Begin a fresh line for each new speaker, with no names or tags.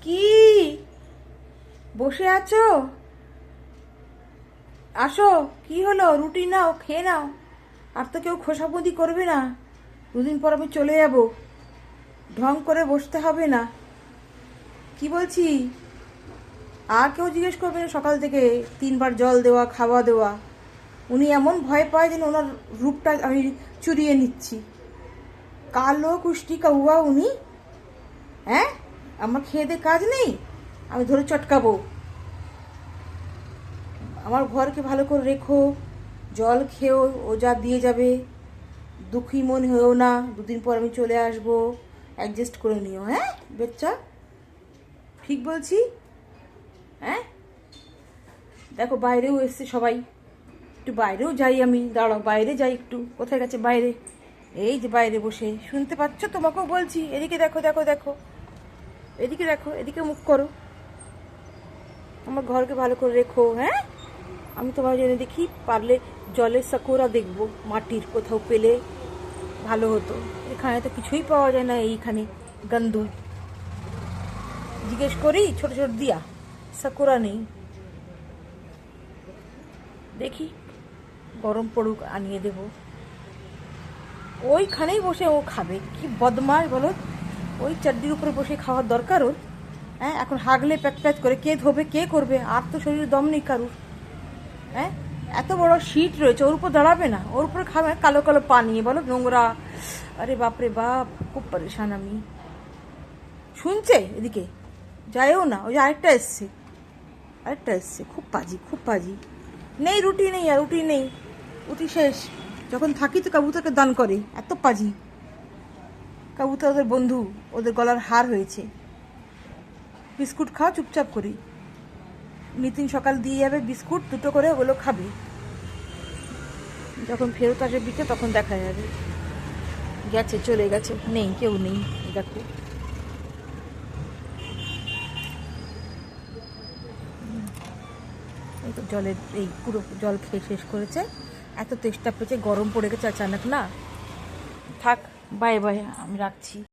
কি বসে আছো? আসো। কি হলো? রুটি নাও, খেয়ে নাও। আর তো কেউ খোসামুদি করবে না। দুদিন পর আমি চলে যাব। ঢং করে বসতে হবে না। কি বলছি? আর কেউ জিজ্ঞেস করবে না সকাল থেকে 3 বার জল দেওয়া, খাওয়া দেওয়া। উনি এমন ভয় পায় যেন ওনার রূপটা আমি চুরিয়ে নিচ্ছি। কালো কুষ্টি কাউয়া উনি। হ্যাঁ, আমার খেয়ে দে কাজ নেই, আমি ধরে চটকাবো। আমার ঘরকে ভালো করে রেখো, জল খেও, ও যা দিয়ে যাবে। দুঃখী মন হয়েও না, 2 দিন পর আমি চলে আসবো। অ্যাডজাস্ট করে নিও, হ্যাঁ বাচ্চা? ঠিক বলছি? হ্যাঁ, দেখো বাইরেও এসছে সবাই। একটু বাইরেও যাই আমি, দাঁড়াও বাইরে যাই একটু। কোথায় গেছে বাইরে? এই যে বাইরে বসে, শুনতে পাচ্ছ? তোমাকেও বলছি, এদিকে দেখো দেখো দেখো, এদিকে দেখো, এদিকে মুখ করো। আমার ঘরকে ভালো করে রেখো, হ্যাঁ? আমি তোমার জন্য দেখি, পারলে জলের সাকুরা দেখবো, মাটির কোথাও পেলে ভালো হতো। এখানে তো কিছুই পাওয়া যায় না, এইখানে গন্ধু। জিজ্ঞেস করি ছোট ছোট দিয়া, সাকুরা নেই। দেখি গরম পড়ুক, আনিয়ে দেব। ওইখানেই বসে ও খাবে। কি বদমাশ বলো! ওই চাড্ডির উপরে বসে খাওয়ার দরকার ওর? হ্যাঁ, এখন হাগলে প্যাচ প্যাচ করে কে ধোবে, কে করবে? আর তো শরীরে দম নেই কারুর। হ্যাঁ, এত বড় শীট রয়েছে, ওর উপর দাঁড়াবে না? ওর উপরে খাবে কালো কালো পা নিয়ে, বলো নোংরা। আরে বাপরে বাপ, খুব পরেশান আমি। শুনছে এদিকে? যায়ও না। ওই যে আরেকটা এসছে, আরেকটা এসছে। খুব পাজি, খুব পাজি। নেই রুটি, নেই আর রুটি নেই। রুটি শেষ। যখন থাকি তো কাবুতরকে দান করে। এত পাজি কাবুতর, ওদের বন্ধু, ওদের গলার হার হয়েছে। বিস্কুট খাও চুপচাপ করে। নিতিন সকাল দিয়ে যাবে বিস্কুট 2টো করে, ওগুলো খাবে। যখন ফেরত আসবে বিকে তখন দেখা যাবে। গেছে, চলে গেছে, নেই, কেউ নেই। দেখো, এই তো জলের, এই পুরো জল খেয়ে শেষ করেছে। এত তেষ্টা পেয়েছে, গরম পড়ে গেছে আচানক না। থাক, বাই বাই, আমি রাখছি।